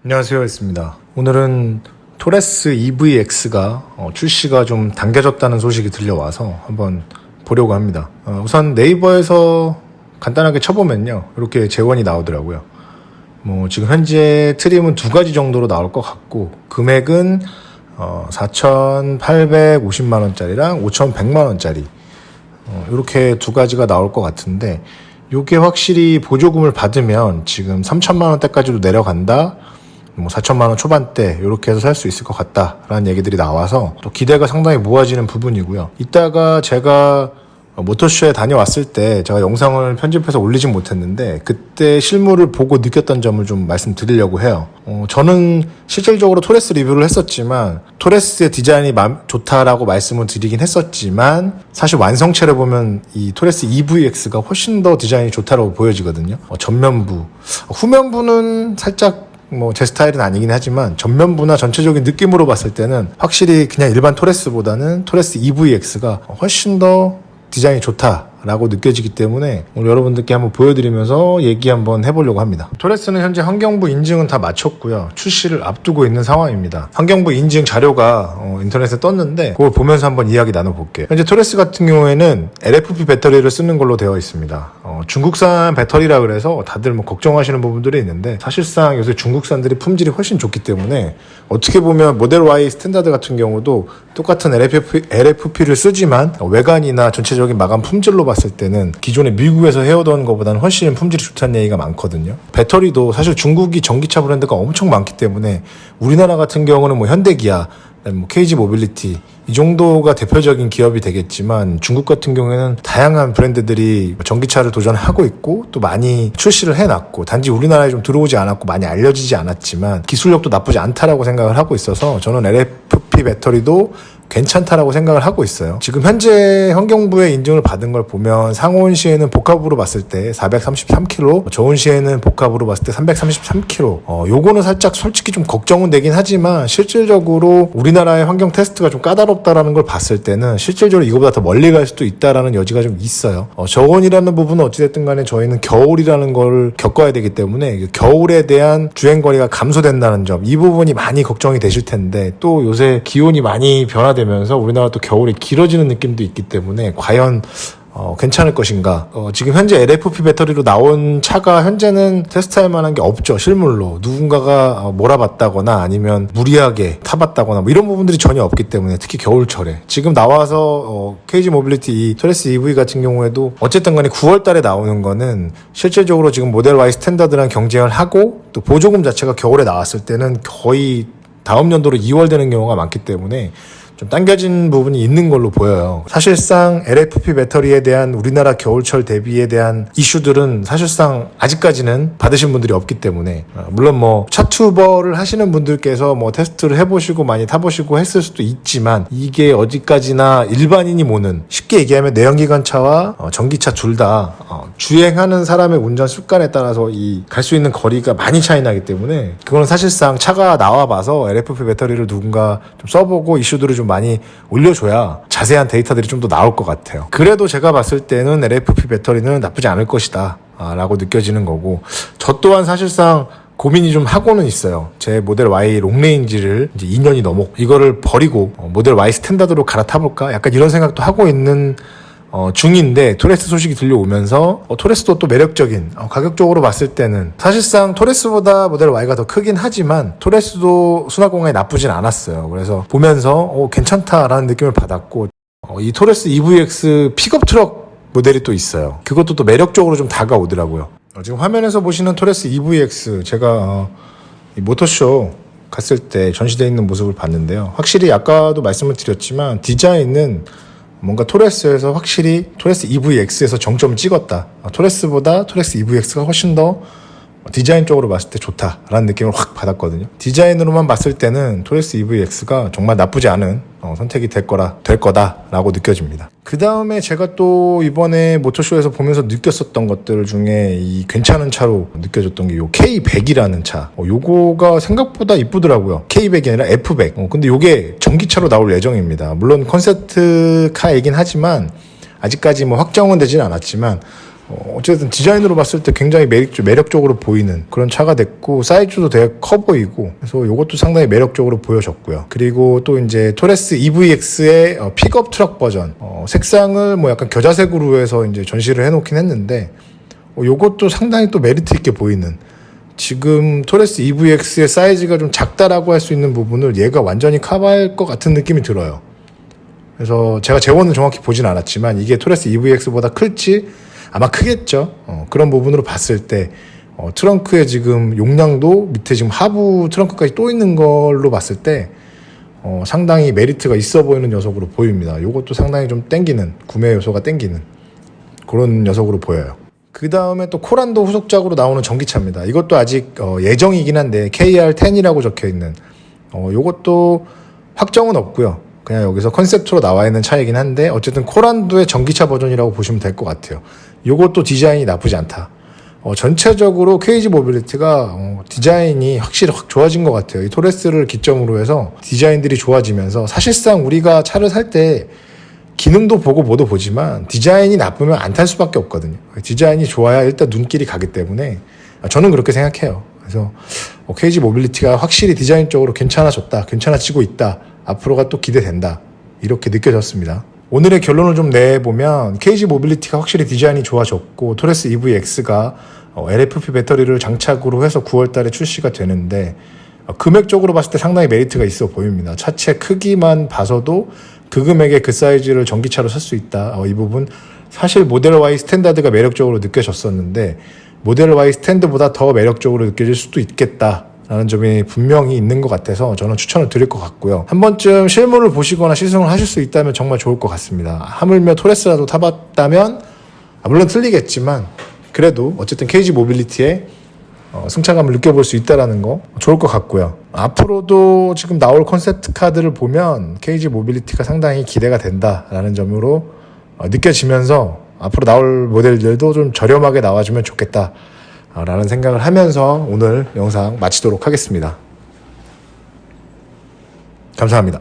안녕하세요, 했습니다. 오늘은 토레스 EVX가 출시가 좀 당겨졌다는 소식이 들려와서 한번 보려고 합니다. 우선 네이버에서 간단하게 쳐보면요, 이렇게 재원이 나오더라고요. 지금 현재 트림은 두 가지 정도로 나올 것 같고, 금액은 4,850만원짜리랑 5,100만원짜리 이렇게 두 가지가 나올 것 같은데, 요게 확실히 보조금을 받으면 지금 3,000만원대까지도 내려간다, 4,000만원 초반대 이렇게 해서 살 수 있을 것 같다라는 얘기들이 나와서 또 기대가 상당히 모아지는 부분이고요. 이따가 제가 모터쇼에 다녀왔을 때 제가 영상을 편집해서 올리진 못했는데, 그때 실물을 보고 느꼈던 점을 좀 말씀드리려고 해요. 저는 실질적으로 토레스 리뷰를 했었지만, 토레스의 디자인이 좋다라고 말씀을 드리긴 했었지만, 사실 완성체를 보면 이 토레스 EVX가 훨씬 더 디자인이 좋다라고 보여지거든요. 전면부, 후면부는 살짝 제 스타일은 아니긴 하지만, 전면부나 전체적인 느낌으로 봤을 때는 확실히 그냥 일반 토레스보다는 토레스 EVX가 훨씬 더 디자인이 좋다라고 느껴지기 때문에 오늘 여러분들께 한번 보여드리면서 얘기 한번 해보려고 합니다. 토레스는 현재 환경부 인증은 다 마쳤고요. 출시를 앞두고 있는 상황입니다. 환경부 인증 자료가 인터넷에 떴는데 그걸 보면서 한번 이야기 나눠볼게요. 현재 토레스 같은 경우에는 LFP 배터리를 쓰는 걸로 되어 있습니다. 중국산 배터리라 그래서 다들 걱정하시는 부분들이 있는데, 사실상 요새 중국산들이 품질이 훨씬 좋기 때문에 어떻게 보면 모델 Y 스탠다드 같은 경우도 똑같은 LFP를 쓰지만 외관이나 전체적인 마감 품질로 봤을 때는 기존에 미국에서 해오던 것보다는 훨씬 품질이 좋다는 얘기가 많거든요. 배터리도 사실 중국이 전기차 브랜드가 엄청 많기 때문에 우리나라 같은 경우는 현대기아, KG 모빌리티 이 정도가 대표적인 기업이 되겠지만, 중국 같은 경우에는 다양한 브랜드들이 전기차를 도전하고 있고 또 많이 출시를 해놨고, 단지 우리나라에 좀 들어오지 않았고 많이 알려지지 않았지만 기술력도 나쁘지 않다라고 생각을 하고 있어서 저는 LFP 배터리도 괜찮다라고 생각을 하고 있어요. 지금 현재 환경부의 인증을 받은 걸 보면 상온 시에는 복합으로 봤을 때 433kg, 저온 시에는 복합으로 봤을 때 333kg. 요거는 살짝 솔직히 좀 걱정은 되긴 하지만, 실질적으로 우리나라의 환경 테스트가 좀 까다롭다라는 걸 봤을 때는 실질적으로 이거보다 더 멀리 갈 수도 있다라는 여지가 좀 있어요. 저온이라는 부분은 어찌됐든 간에 저희는 겨울이라는 걸 겪어야 되기 때문에 겨울에 대한 주행거리가 감소된다는 점, 이 부분이 많이 걱정이 되실 텐데, 또 요새 기온이 많이 변화되면서 우리나라 또 겨울이 길어지는 느낌도 있기 때문에 과연 괜찮을 것인가. 지금 현재 LFP 배터리로 나온 차가 현재는 테스트할 만한 게 없죠. 실물로 누군가가 몰아봤다거나 아니면 무리하게 타봤다거나 이런 부분들이 전혀 없기 때문에, 특히 겨울철에 지금 나와서 KG 모빌리티 이 토레스 EV 같은 경우에도 어쨌든 간에 9월 달에 나오는 거는 실질적으로 지금 모델 Y 스탠다드랑 경쟁을 하고, 또 보조금 자체가 겨울에 나왔을 때는 거의 다음 연도로 2월 되는 경우가 많기 때문에 좀 당겨진 부분이 있는 걸로 보여요. 사실상 LFP 배터리에 대한 우리나라 겨울철 대비에 대한 이슈들은 사실상 아직까지는 받으신 분들이 없기 때문에, 물론 차투버를 하시는 분들께서 테스트를 해보시고 많이 타보시고 했을 수도 있지만, 이게 어디까지나 일반인이 모는, 쉽게 얘기하면 내연기관차와 전기차 둘 다 주행하는 사람의 운전 습관에 따라서 갈 수 있는 거리가 많이 차이 나기 때문에, 그거는 사실상 차가 나와봐서 LFP 배터리를 누군가 좀 써보고 이슈들을 좀 많이 올려줘야 자세한 데이터들이 좀 더 나올 것 같아요. 그래도 제가 봤을 때는 LFP 배터리는 나쁘지 않을 것이다 라고 느껴지는 거고, 저 또한 사실상 고민이 좀 하고는 있어요. 제 모델 Y 롱레인지를 이제 2년이 넘었고, 이거를 버리고 모델 Y 스탠다드로 갈아타볼까? 약간 이런 생각도 하고 있는 중인데, 토레스 소식이 들려오면서 토레스도 또 매력적인, 가격적으로 봤을 때는 사실상 토레스보다 모델 Y가 더 크긴 하지만 토레스도 수납공간이 나쁘진 않았어요. 그래서 보면서 괜찮다라는 느낌을 받았고, 이 토레스 EVX 픽업 트럭 모델이 또 있어요. 그것도 또 매력적으로 좀 다가오더라고요. 지금 화면에서 보시는 토레스 EVX, 제가 이 모터쇼 갔을 때 전시되어 있는 모습을 봤는데요. 확실히 아까도 말씀을 드렸지만 디자인은 뭔가 토레스에서 확실히 토레스 EVX에서 정점을 찍었다. 토레스보다 토레스 EVX가 훨씬 더 디자인적으로 봤을 때 좋다라는 느낌을 확 받았거든요. 디자인으로만 봤을 때는 토레스 EVX가 정말 나쁘지 않은 선택이 될 거다라고 느껴집니다. 그 다음에 제가 또 이번에 모터쇼에서 보면서 느꼈었던 것들 중에 이 괜찮은 차로 느껴졌던 게 요 K100이라는 차. 요거가 생각보다 이쁘더라고요. K100이 아니라 F100. 근데 요게 전기차로 나올 예정입니다. 물론 컨셉트 카이긴 하지만 아직까지 확정은 되진 않았지만, 어쨌든 디자인으로 봤을 때 굉장히 매력적으로 보이는 그런 차가 됐고, 사이즈도 되게 커 보이고, 그래서 이것도 상당히 매력적으로 보여졌고요. 그리고 또 이제 토레스 EVX의 픽업 트럭 버전, 색상을 뭐 약간 겨자색으로 해서 이제 전시를 해놓긴 했는데, 이것도 상당히 또 메리트 있게 보이는, 지금 토레스 EVX의 사이즈가 좀 작다라고 할 수 있는 부분을 얘가 완전히 커버할 것 같은 느낌이 들어요. 그래서 제가 재원을 정확히 보진 않았지만 이게 토레스 EVX보다 클지 아마 크겠죠. 그런 부분으로 봤을 때 트렁크에 지금 용량도 밑에 지금 하부 트렁크까지 또 있는 걸로 봤을 때 상당히 메리트가 있어 보이는 녀석으로 보입니다. 이것도 상당히 좀 땡기는, 구매 요소가 땡기는 그런 녀석으로 보여요. 그 다음에 또 코란도 후속작으로 나오는 전기차입니다. 이것도 아직 예정이긴 한데 KR10이라고 적혀있는, 이것도 확정은 없고요. 그냥 여기서 컨셉트로 나와 있는 차이긴 한데, 어쨌든 코란도의 전기차 버전이라고 보시면 될 것 같아요. 이것도 디자인이 나쁘지 않다. 전체적으로 KG 모빌리티가 디자인이 확실히 확 좋아진 것 같아요. 이 토레스를 기점으로 해서 디자인들이 좋아지면서, 사실상 우리가 차를 살 때 기능도 보고 뭐도 보지만 디자인이 나쁘면 안 탈 수밖에 없거든요. 디자인이 좋아야 일단 눈길이 가기 때문에 저는 그렇게 생각해요. 그래서 KG 모빌리티가 확실히 디자인적으로 괜찮아졌다, 괜찮아지고 있다, 앞으로가 또 기대된다, 이렇게 느껴졌습니다. 오늘의 결론을 좀 내보면 KG 모빌리티가 확실히 디자인이 좋아졌고, 토레스 EVX가 LFP 배터리를 장착으로 해서 9월달에 출시가 되는데, 금액적으로 봤을 때 상당히 메리트가 있어 보입니다. 차체 크기만 봐서도 그 금액에 그 사이즈를 전기차로 살 수 있다. 이 부분 사실 모델 Y 스탠다드가 매력적으로 느껴졌었는데, 모델 Y 스탠드보다 더 매력적으로 느껴질 수도 있겠다라는 점이 분명히 있는 것 같아서 저는 추천을 드릴 것 같고요. 한 번쯤 실물을 보시거나 시승을 하실 수 있다면 정말 좋을 것 같습니다. 하물며 토레스라도 타봤다면, 물론 틀리겠지만 그래도 어쨌든 KG 모빌리티의 승차감을 느껴볼 수 있다는 거 좋을 것 같고요. 앞으로도 지금 나올 컨셉트 카드를 보면 KG 모빌리티가 상당히 기대가 된다라는 점으로 느껴지면서, 앞으로 나올 모델들도 좀 저렴하게 나와주면 좋겠다라는 생각을 하면서 오늘 영상 마치도록 하겠습니다. 감사합니다.